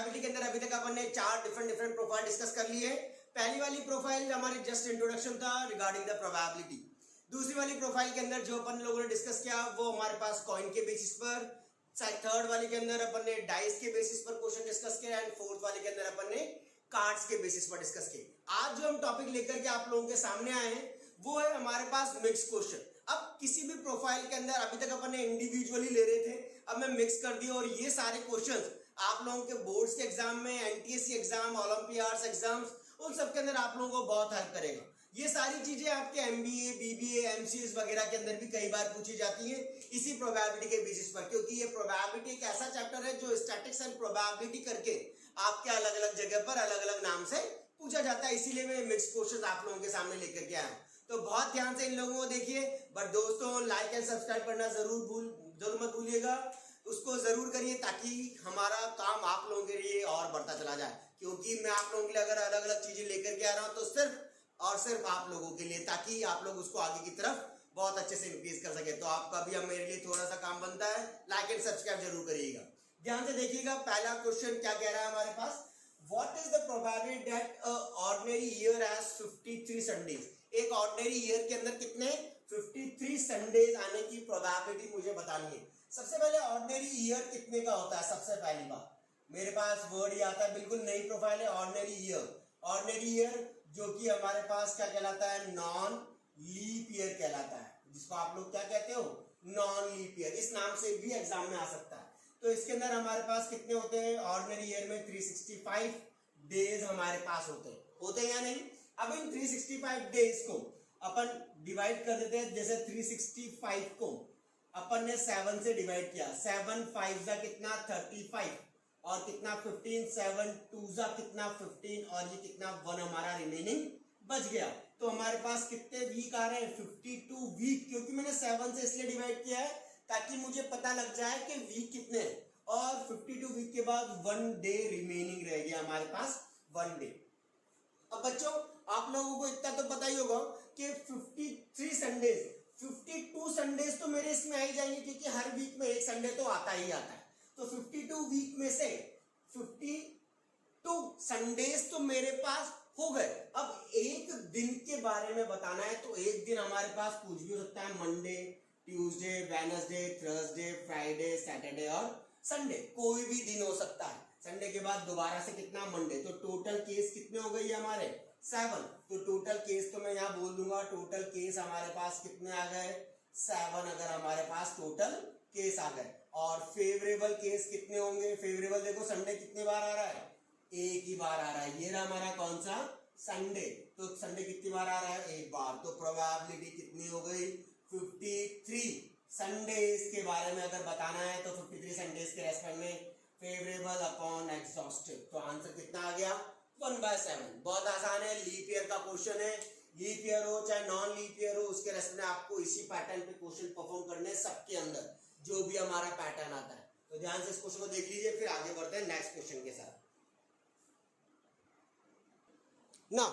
Probability के अंदर अभी तक अपन ने 4 डिफरेंट प्रोफाइल डिस्कस कर लिए। पहली वाली प्रोफाइल हमारी जस्ट इंट्रोडक्शन था रिगार्डिंग द प्रोबेबिलिटी। दूसरी वाली प्रोफाइल के अंदर जो अपन लोगों ने डिस्कस किया वो हमारे पास कॉइन के बेसिस पर। थर्ड वाली के अंदर अपन ने डाइस के बेसिस पर क्वेश्चन डिस्कस किया एंड फोर्थ वाली के अंदर अपन ने कार्ड्स के बेसिस पर डिस्कस किए। आज जो हम टॉपिक लेकर के आप लोगों के सामने आए हैं वो है हमारे पास मिक्स क्वेश्चन। अब किसी भी प्रोफाइल के अंदर अभी तक अपन ने इंडिविजुअली ले रहे थे, अब मैं मिक्स कर दिया और ये सारे क्वेश्चंस आप लोगों के बोर्ड्स के एग्जाम में, एनटीएससी एग्जाम, ओलंपियाड्स एग्जाम्स, उन सब के अंदर आप लोगों को बहुत हेल्प करेगा। ये सारी चीजें आपके एमबीए, बीबीए, एमसीएस वगैरह के अंदर भी कई बार पूछी जाती है इसी प्रोबेबिलिटी के बेसिस पर, क्योंकि ये प्रोबेबिलिटी एक ऐसा चैप्टर है जो स्टैटिस्टिक्स एंड प्रोबेबिलिटी करके आपके अलग अलग जगह पर अलग अलग नाम से पूछा जाता है। इसीलिए मैं मिक्स क्वेश्चन आप लोगों के सामने लेकर के आया हूं, तो बहुत ध्यान से इन लोगों को देखिए। बट दोस्तों लाइक एंड सब्सक्राइब करना जरूर मत भूलिएगा, उसको जरूर करिए ताकि हमारा काम आप लोगों के लिए और बढ़ता चला जाए। क्योंकि मैं आप लोगों के लिए अगर अलग अलग चीजें लेकर के आ रहा हूं तो सिर्फ और सिर्फ आप लोगों के लिए, ताकि आप लोग उसको आगे की तरफ बहुत अच्छे से इंक्रीज कर सके। तो आपका भी अब मेरे लिए थोड़ा सा काम बनता है, लाइक एंड सब्सक्राइब जरूर करिएगा। ध्यान से देखिएगा, पहला क्वेश्चन क्या कह रहा है हमारे पास, What is the probability that a ordinary year has 53 Sundays? एक ऑर्डिनरी ईयर के अंदर कितने 53 संडेज आने की प्रोबेबिलिटी मुझे बतानी है। सबसे पहले ऑर्डिनरी ईयर कितने का होता है, सबसे पहली बात मेरे पास वर्ड ही आता है, बिल्कुल नई प्रोफाइल है ऑर्डिनरी ईयर। ऑर्डिनरी ईयर जो कि हमारे पास क्या कहलाता है, नॉन लीप ईयर कहलाता है, जिसको आप लोग क्या कहते हो, नॉन लीप ईयर। इस नाम से भी एग्जाम में आ सकता है। तो इसके अंदर हमारे पास कितने होते हैं, ऑर्डिनरी ईयर में 365 डेज हमारे पास होते हैं या नहीं। अब इन 365 डेज को अपन डिवाइड कर देते हैं। जैसे 365 को अपन ने 7 से डिवाइड किया, 7 5 जा कितना 35 और कितना 15, 7 2 जा कितना 15 और ये कितना 1 हमारा रिमेनिंग बच गया। तो हमारे पास कितने वीक आ रहे हैं, 52 वीक, क्योंकि मैंने 7 से इसलिए डिवाइड किया है ताकि मुझे पता लग जाए कि वीक कितने हैं। और 52 वीक के बाद 1 डे रिमेनिंग रह गया हमारे पास, 1 डे। अब बच्चों आप लोगों को इतना तो पता ही होगा कि 53 संडेज, 52 संडेज तो मेरे इसमें आ ही जाएंगे, क्योंकि हर वीक में एक संडे तो आता ही आता है। तो 52 वीक में से 52 संडेज तो मेरे पास हो गए। अब एक दिन के बारे में बताना है तो एक दिन हमारे पास कुछ भी हो सकता है, Monday, Tuesday, Wednesday, Thursday, Friday, Saturday और संडे, कोई भी दिन हो सकता है। संडे के बाद दोबारा से कितना, मंडे। तो टोटल केस कितने हो गए हमारे, 7। तो टोटल केस तो मैं यहाँ बोल दूंगा, टोटल केस हमारे पास कितने आ गए, 7 अगर हमारे पास टोटल केस आ गए। और फेवरेबल केस कितने होंगे, फेवरेबल देखो संडे कितने बार आ रहा है, एक ही बार आ रहा है। ये रहा हमारा कौन सा, संडे। तो संडे कितनी बार आ रहा है, एक बार। तो प्रोबेबिलिटी कितनी हो गई, 53 संडेज के बारे में अगर बताना है तो 53 संडेज के रेस्पेक्ट में फेवरेबल अपॉन एग्जॉस्टिव। तो आंसर कितना आ गया, 1/7। बहुत आसान है, लीप ईयर का क्वेश्चन है। लीप ईयर हो चाहे नॉन लीप ईयर हो, उसके रेस्पेक्ट में आपको इसी पैटर्न पे क्वेश्चन परफॉर्म करने सबके अंदर जो भी हमारा पैटर्न आता है। तो ध्यान से इस क्वेश्चन को देख लीजिए, फिर आगे बढ़ते हैं नेक्स्ट क्वेश्चन के साथ। नाउ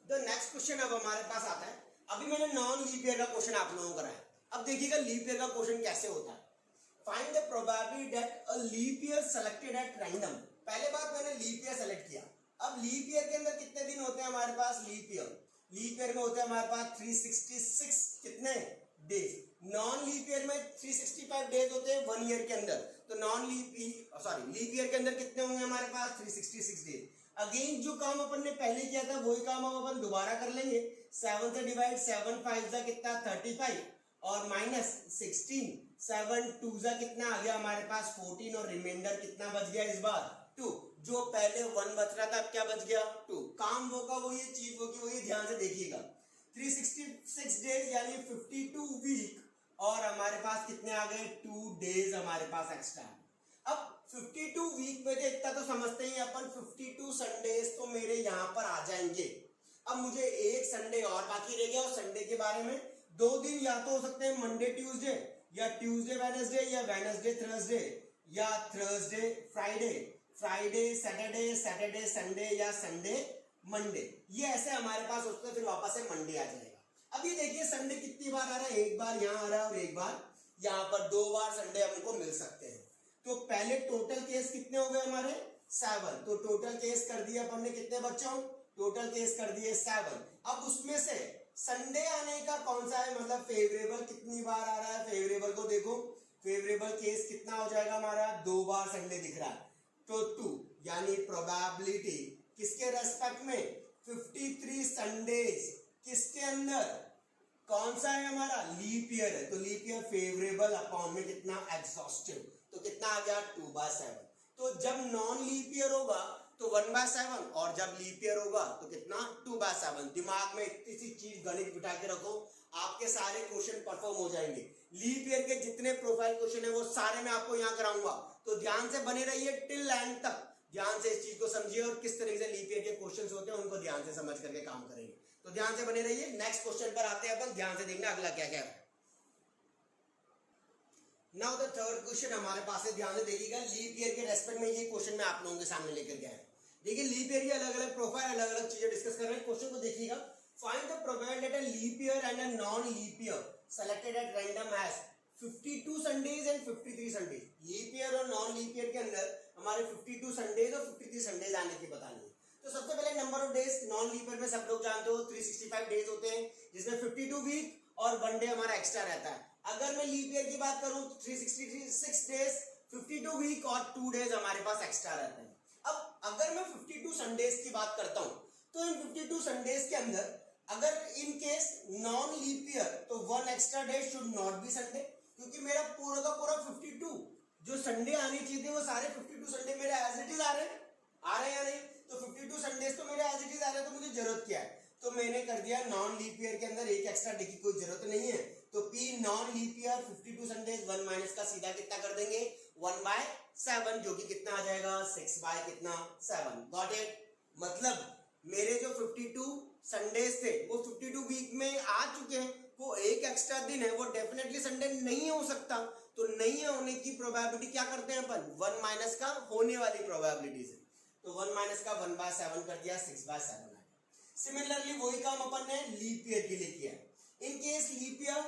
द नेक्स्ट क्वेश्चन अब हमारे पास आता है, अभी मैंने नॉन लीप ईयर का क्वेश्चन आप लोगों को कराया। अब देखिएगा लीप ईयर का क्वेश्चन कैसे होता है। Find the probability that a leap year selected at random. पहले बार मैंने लीप ईयर सेलेक्ट किया। अब लीप ईयर के अंदर कितने दिन होते हैं हमारे पास, लीप ईयर में होते हैं हमारे पास 366 कितने डेज। नॉन लीप ईयर में 365 डेज होते हैं 1 ईयर के अंदर। तो लीप ईयर के अंदर कितने होंगे हमारे पास, 366 डेज। अगेन जो काम अपन ने पहले किया था वही काम अब अपन दोबारा कर लेंगे। 7 से डिवाइड, 7 5 जा कितना 35 और माइनस 16, 7 2 जा कितना आ गया हमारे पास 14 और रिमाइंडर कितना बच गया इस बार 2। जो पहले 1 बच रहा था अब क्या बच गया 2। काम वो का वही, चीज वो की वही, ध्यान से देखिएगा। 366 डेज यानी 52 वीक और हमारे पास कितने आ गए, 2 डेज हमारे पास एक्स्ट्रा। अब 52 वीक में इतना तो समझते ही अपन, 52 संडेज तो मेरे यहाँ पर आ जाएंगे। अब मुझे एक संडे और बाकी रह गया, और संडे के बारे में 2 दिन या तो हो सकते हैं मंडे ट्यूसडे, या ट्यूसडे वेडनेसडे, या वेडनेसडे थर्सडे, या Thursday Friday, Friday Saturday, Saturday Sunday, या संडे मंडे। ये ऐसे हमारे पास होता है, फिर वापस से मंडे आ जाएगा। अब ये देखिए संडे कितनी बार आ रहा है, एक बार यहाँ आ रहा है और एक बार यहाँ पर, 2 बार संडे हमको मिल सकते हैं। तो पहले टोटल केस कितने हो गए हमारे, 7। तो टोटल केस कर दिए अपन ने कितने बच्चों, टोटल केस कर दिए 7। अब उसमें से संडे आने का कौन सा है, मतलब फेवरेबल कितनी बार आ रहा है, फेवरेबल को देखो, फेवरेबल केस कितना हो जाएगा हमारा, 2 बार संडे दिख रहा है, तो 2, यानी प्रोबेबिलिटी किसके रेस्पेक्ट में, 53 संडेज किसके अंदर, कौन सा है हमारा, लीप ईयर है, तो लीप ईयर फेवरेबल अपॉन में कितना, एग्जॉस्टिव, तो कितना आ गया 2/7। तो जब नॉन लीप ईयर होगा तो 1/7 और जब लीप ईयर होगा तो कितना 2/7। दिमाग में इतनी सी चीज गणित बिठा के रखो, आपके सारे क्वेश्चन परफॉर्म हो जाएंगे। लीप ईयर के जितने प्रोफाइल क्वेश्चन है वो सारे मैं आपको यहाँ कराऊंगा, तो ध्यान से बने रहिए टिल एंड तक, ध्यान से इस चीज को समझिए और किस तरीके से लीप ईयर के क्वेश्चन होते हैं उनको ध्यान से समझ करके काम करेंगे। तो ध्यान से बने रहिए। नेक्स्ट क्वेश्चन पर आते हैं अपन, ध्यान से देखना अगला क्या क्या है। नाउ द थर्ड क्वेश्चन हमारे पास है, ध्यान से देखिएगा। लीप ईयर के रेस्पेक्ट में ये क्वेश्चन मैं आप लोगों के सामने लेकर गया है। देखिए लीप ईयर की अलग अलग प्रोफाइल, अलग अलग चीजें डिस्कस कर रहे हैं। क्वेश्चन को देखिएगा, find the probability that a leap year and a non leap year selected at random has 52 Sundays and 53 Sundays. Leap year और नॉन लीप ईयर के अंदर हमारे 52 संडेज और 53 संडेज आने की बतानी है। तो सबसे पहले number of days, non leap year में सब लोग जानते हो 365 डेज होते हैं, जिसमें 52 वीक और 1 डे हमारा एक्स्ट्रा रहता है। अगर मैं लीप ईयर की बात करूं तो 366 डेज, 52 वीक और 2 डेज हमारे पास एक्स्ट्रा रहते हैं। अब अगर मैं 52 संडेज की बात करता हूं तो इन 52 संडेज के अंदर अगर in case non leap year तो 1 extra day should not be Sunday, क्योंकि मेरा पूरा का पूरा 52 जो संडे आने चाहिए थे वो सारे 52 संडे मेरे एज इट इज आ रहे हैं या नहीं, तो 52 संडेज तो मेरे एज इट इज आ रहे हैं, तो मुझे जरूरत क्या है, तो मैंने कर दिया नॉन लीप ईयर के अंदर एक एक्स्ट्रा डे की कोई जरूरत नहीं है, तो P non leap year 52 Sundays 1 minus का सीधा कितना कर देंगे 1/7, जो कि कितना आ जाएगा 6/7। Got it. मतलब मेरे जो 52 संडेज थे वो 52 वीक में आ चुके हैं, वो एक एक्स्ट्रा दिन है, वो डेफिनेटली संडे नहीं हो सकता, तो नहीं होने की प्रोबेबिलिटी क्या करते हैं अपन 1 माइनस का होने वाली प्रोबेबिलिटी से, तो 1 माइनस का 1/7 कर दिया 6/7। सिमिलरली वही काम अपन ने लीप ईयर के लिए किया। In case leap year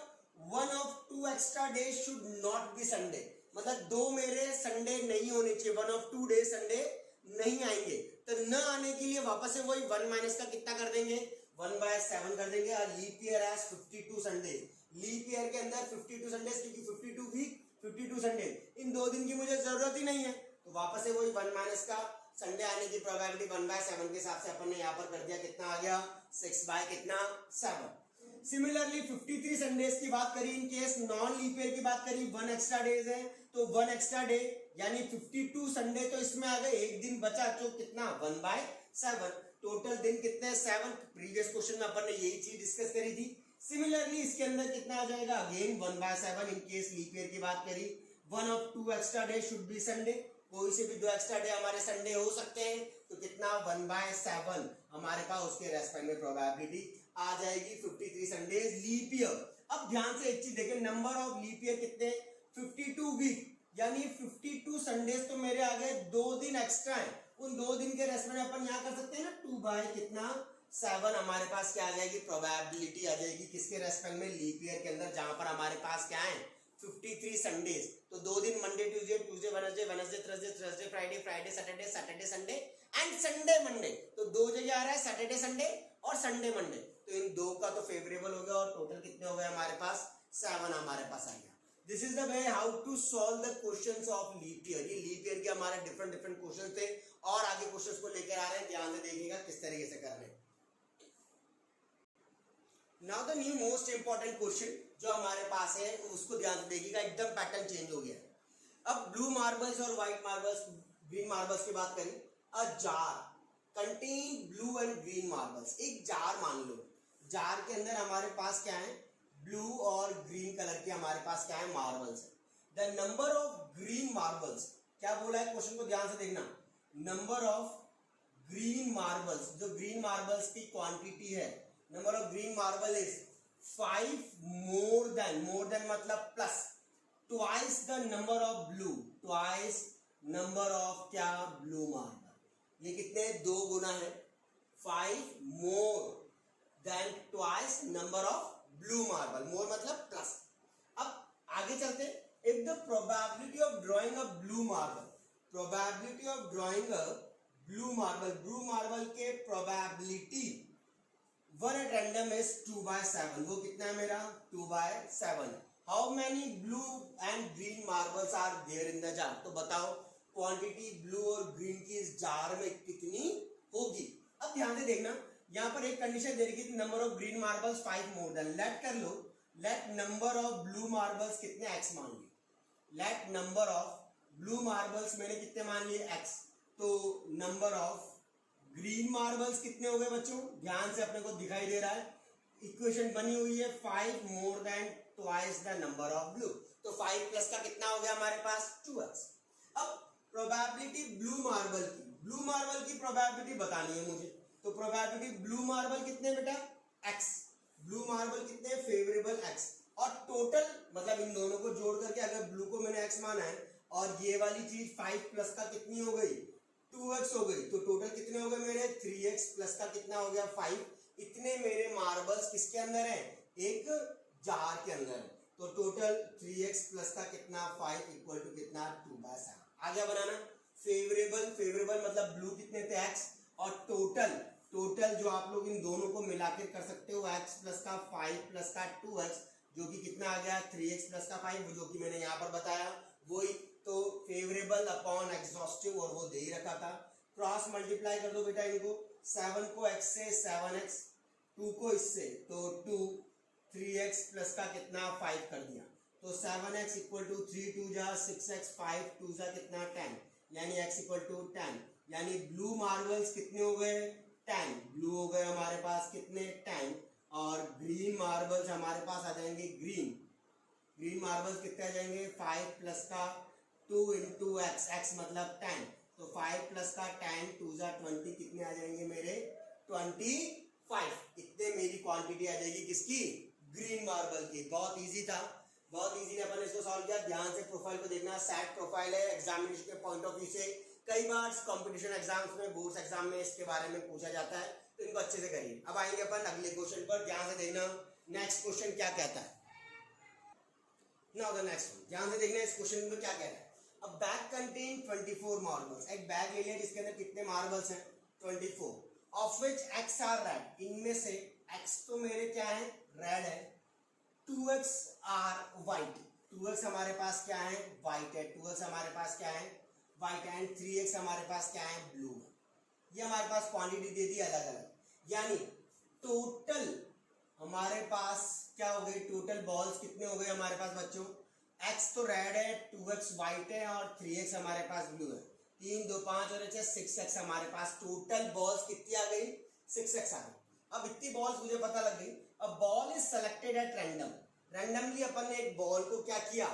1 of 2 extra days should not be Sunday, मतलब 2 मेरे संडे नहीं होने चाहिए, 1 ऑफ 2 डेज संडे नहीं आएंगे, तो न आने के लिए वापस से वही 1 माइनस का कितना कर देंगे 1/7 कर देंगे। और leap year as 52 Sundays, leap year के अंदर 52 संडेज, क्योंकि 52 वीक 52 संडेज, इन 2 दिन की मुझे जरूरत ही नहीं है, तो वापस से वही 1 माइनस का संडे आने की प्रोबेबिलिटी 1/7 के हिसाब से अपन ने यहाँ पर कर दिया, कितना आ गया 6/7। सिमिलरली 53 संडेज की बात करी, in case non leap year की बात करी, 1 एक्स्ट्रा डेज है, तो 1 एक्स्ट्रा डे यानी 52 संडे, तो इसमें आ गए एक दिन बचा, जो कितना 1/7, टोटल दिन कितने 7। प्रीवियस क्वेश्चन में अपन ने यही चीज डिस्कस करी थी। सिमिलरली इसके अंदर कितना आ जाएगा again 1/7। In case leap year की बात करी, 1 of 2 extra day should be Sunday, कोई से भी 2 एक्स्ट्रा डे हमारे संडे हो सकते हैं, तो कितना 1/7 हमारे पास उसके रेस्पेक्ट में प्रोबेबिलिटी आ जाएगी 53 संडेज लीप ईयर। अब ध्यान से एक चीज देखें, नंबर ऑफ लीप ईयर कितने 52 वीक, यानी 52 संडेज तो मेरे आ गए, 2 दिन एक्स्ट्रा है, उन 2 दिन के रेस्पेक्ट में अपन यहाँ कर सकते हैं ना 2/7 हमारे पास क्या आ जाएगी प्रोबेबिलिटी आ जाएगी, किसके रेस्पेक्ट में लीप ईयर के अंदर, जहां पर हमारे पास क्या है 53 संडेज, तो 2 दिन Monday Tuesday, Tuesday Wednesday, Wednesday Thursday, Thursday Friday, Friday Saturday, Saturday Sunday and Sunday Monday, तो 2 जगह आ रहा है सैटरडे संडे और संडे मंडे, तो इन 2 का तो फेवरेबल हो गया और टोटल कितने हो गए हमारे पास 7 हमारे पास आ गया। This is the way how to solve the questions of leap year. ये लीप ईयर के हमारे डिफरेंट डिफरेंट क्वेश्चन थे और आगे क्वेश्चंस को लेकर आ रहे हैं, ध्यान से देखिएगा किस तरीके से कर रहे हैं। Now the new most important question जो हमारे पास है उसको ध्यान से देखिएगा, एकदम पैटर्न चेंज हो गया। अब ब्लू मार्बल्स और व्हाइट मार्बल्स, ग्रीन मार्बल्स की बात करें, a jar contain blue and green marbles. एक जार मान लो, जार के अंदर हमारे पास क्या है ब्लू और ग्रीन कलर के हमारे पास क्या है मार्बल्स है। The number of green marbles, क्या बोला है क्वेश्चन को ध्यान से देखना, नंबर ऑफ ग्रीन मार्बल्स, जो ग्रीन मार्बल्स की क्वांटिटी है, number of green marble is 5 more than मतलब plus twice the number of blue, twice number of क्या ब्लू मार्बल। ये कितने 2 गुना है, 5 more than twice number of blue marble, more मतलब प्लस। अब आगे चलते, if the probability of drawing a blue marble, probability of drawing a blue marble के probability one at random is 2/7। वो कितना है मेरा 2/7। How many blue and green marbles are there in the jar. तो बताओ क्वांटिटी ब्लू और green की इस जार में कितनी होगी। अब ध्यान से देखना, यहाँ पर एक कंडीशन दे रही है number of green marbles 5 more than. Let कर लो, let number of blue marbles कितने x मान लिए। Let number of blue marbles मैंने कितने मान लिए x। तो नंबर ऑफ ग्रीन मार्बल्स कितने हो गए बच्चों, ध्यान से अपने को दिखाई दे रहा है, इक्वेशन बनी हुई है 5 more than twice the number of blue. तो 5 प्लस का कितना हो गया हमारे पास 2x। अब प्रोबेबिलिटी ब्लू मार्बल की प्रोबेबिलिटी बतानी है मुझे। तो प्रोबेबिलिटी ब्लू मार्बल कितने बेटा x, ब्लू मार्बल कितने फेवरेबल x, और टोटल मतलब इन दोनों को जोड़ करके अगर ब्लू को मैंने x माना है और ये वाली चीज 5 प्लस का कितनी हो गई 2x हो गई, तो टोटल कितने हो गए मेरे 3x प्लस का कितना हो गया 5। इतने मेरे मार्बल्स किसके अंदर है, एक जार के अंदर है। तो टोटल 3x प्लस का कितना 5 इक्वल टू कितना 2/7। आ गया बनाना। फेवरेबल मतलब ब्लू कितने थे x, और टोटल जो आप लोग इन दोनों को मिलाकर कर सकते हो x प्लस का 5 प्लस का 2x जो कि कितना आ गया 3x प्लस का 5, जो कि मैंने यहाँ पर बताया वही। तो फेवरेबल अपॉन एग्जॉस्टिव और वो दे ही रखा था। क्रॉस मल्टीप्लाई कर दो बेटा इनको, 7 को x से 7x, 2 को इससे तो 2, 3x प्लस का कितना 5 कर दिया। तो 7x इक्वल टू 3 2 जा 6x, 5 2 जा कितना 10, यानी x इक्वल टू 10। यानी ब्लू मार्बल्स कितने हो गए 10, ब्लू हो गए हमारे पास कितने 10, और ग्रीन मार्बल्स हमारे पास आ जाएंगे ग्रीन मार्बल्स कितने आ जाएंगे 5 प्लस का 2 इंटू x मतलब 10, तो 5 प्लस का 10 2 जा 20 कितने आ जाएंगे मेरे 25। इतने मेरी क्वांटिटी आ जाएगी किसकी ग्रीन मार्बल की। बहुत इजी था, बहुत इजी ने अपन इसको सॉल्व किया। ध्यान से प्रोफाइल को देखना, सेट प्रोफाइल है एग्जामिनेशन के पॉइंट ऑफ व्यू से। कई बार कंपटीशन एग्जाम्स में, बोर्ड्स एग्जाम में इसके बारे में पूछा जाता है, तो इनको अच्छे से करिए। अब आएंगे अपन अगले क्वेश्चन पर, ध्यान से देखना नेक्स्ट क्वेश्चन क्या कहता है। नाउ द नेक्स्ट वन, ध्यान से देखना इस क्वेश्चन में क्या कह रहा है। अब बैग कंटेन 24 मार्बल्स, एक बैग ले लिया जिसके अंदर कितने मार्बल्स हैं 24, of which x are red, इनमें से x तो मेरे क्या है रेड है, 2x आर वाइट, 2x हमारे पास क्या है वाइट है, 2x हमारे पास क्या है वाइट है, एंड 3x हमारे पास क्या है ब्लू है। ये हमारे पास क्वांटिटी दे दी अलग अलग, यानी टोटल हमारे पास क्या हो गई, टोटल बॉल्स कितने हो गए हमारे पास बच्चों, x तो रेड है, 2x वाइट है और 3x हमारे पास ब्लू है। 3 2 5 और 6x हमारे पास टोटल बॉल्स कितनी आ गई 6x आ गई। अब इतनी बॉल्स मुझे पता लग गई। अब ball is selected at randomly अपन ने एक बॉल को क्या किया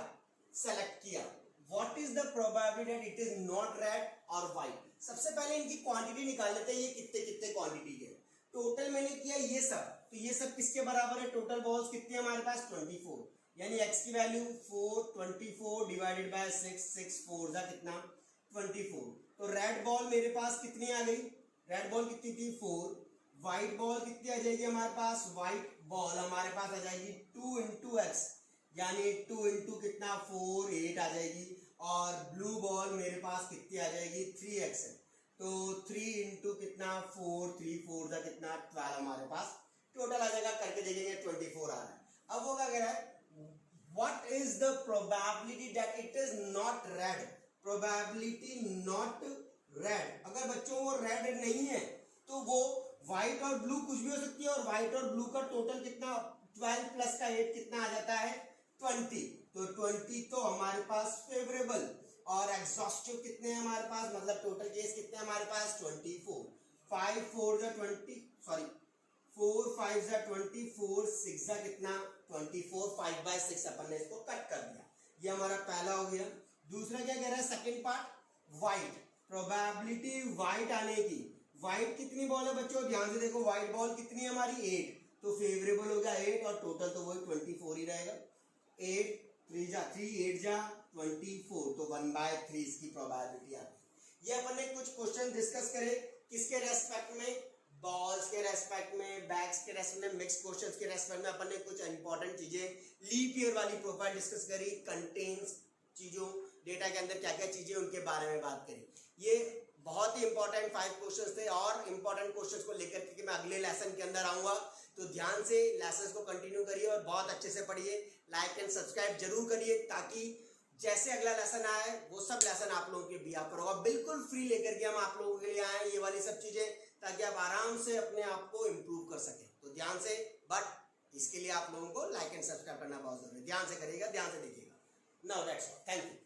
सेलेक्ट किया। What is the probability that it is not red or white. सबसे पहले इनकी क्वांटिटी निकाल लेते हैं, ये कितने कितने क्वांटिटी के। टोटल मैंने किया ये सब, तो ये सब किसके बराबर है, टोटल बॉल्स कितनी हमारे पास 24, यानी x की वैल्यू 4, 24 डिवाइडेड बाय 6, 6 4 जा कितना 24। तो रेड बॉल मेरे पास कितनी आ गई, रेड बॉल कितनी थी 4, व्हाइट बॉल कितनी आ जाएगी हमारे पास, व्हाइट बॉल हमारे पास आ जाएगी 2 इंटू एक्स, यानी 2 इंटू कितना 4 8 आ जाएगी, और ब्लू बॉल मेरे पास कितनी आ जाएगी 3x है, तो 3 इंटू कितना 4 3 4 जा कितना 12 हमारे पास टोटल आ जाएगा। करके देखेंगे 24 आ रहा है। अब वो क्या कह रहा है, what is the probability that it is not red, probability not red। अगर बच्चों वो रेड नहीं है तो वो व्हाइट और ब्लू कुछ भी हो सकती है, और व्हाइट और ब्लू का टोटल कितना 12 प्लस का 8 कितना आ जाता है 20, तो 20 तो हमारे पास फेवरेबल, और एग्जॉस्टिव कितने हैं हमारे पास, मतलब टोटल केस कितने हैं हमारे पास 24, 5 4 जा 20 सॉरी 4 5 जा 24, 6 जा कितना 24, 5/6 अपन ने इसको कट कर दिया। ये हमारा पहला हो गया। दूसरा क्या कह रहा है second part, white probability white आने की। व्हाइट कितनी बॉल है बच्चों, ध्यान से देखो, व्हाइट बॉल कितनी है हमारी 8, तो फेवरेबल हो गया 8, और टोटल तो वही 24 ही रहेगा। 8 3 जा 3 8 जा 24, तो 1/3 इसकी प्रोबेबिलिटी आ गई। ये अपन ने कुछ क्वेश्चन डिस्कस करे किसके रेस्पेक्ट में, बॉल्स के रेस्पेक्ट में, बैग्स के रेस्पेक्ट में, मिक्स क्वेश्चंस के रेस्पेक्ट में। अपन ने कुछ इंपॉर्टेंट चीजें लीप ईयर वाली प्रोफाइल डिस्कस करी, कंटेन्स चीजों डेटा के अंदर क्या क्या चीजें उनके बारे में बात करी। ये बहुत ही इंपॉर्टेंट 5 क्वेश्चंस थे और इंपॉर्टेंट क्वेश्चंस को लेकर के मैं अगले लेसन के अंदर आऊंगा, तो ध्यान से लेसन्स को कंटिन्यू करिए और बहुत अच्छे से पढ़िए। लाइक एंड सब्सक्राइब जरूर करिए ताकि जैसे अगला लेसन आए वो सब लेसन आप लोगों के भी आप पर होगा। बिल्कुल फ्री लेकर के हम आप लोगों के लिए आए ये वाली सब चीजें, ताकि आप आराम से अपने आप को इम्प्रूव कर सकें। तो ध्यान से, बट इसके लिए आप लोगों को लाइक एंड सब्सक्राइब करना बहुत जरूरी है। ध्यान से करिएगा, ध्यान से देखिएगा। Now that's all, thank you.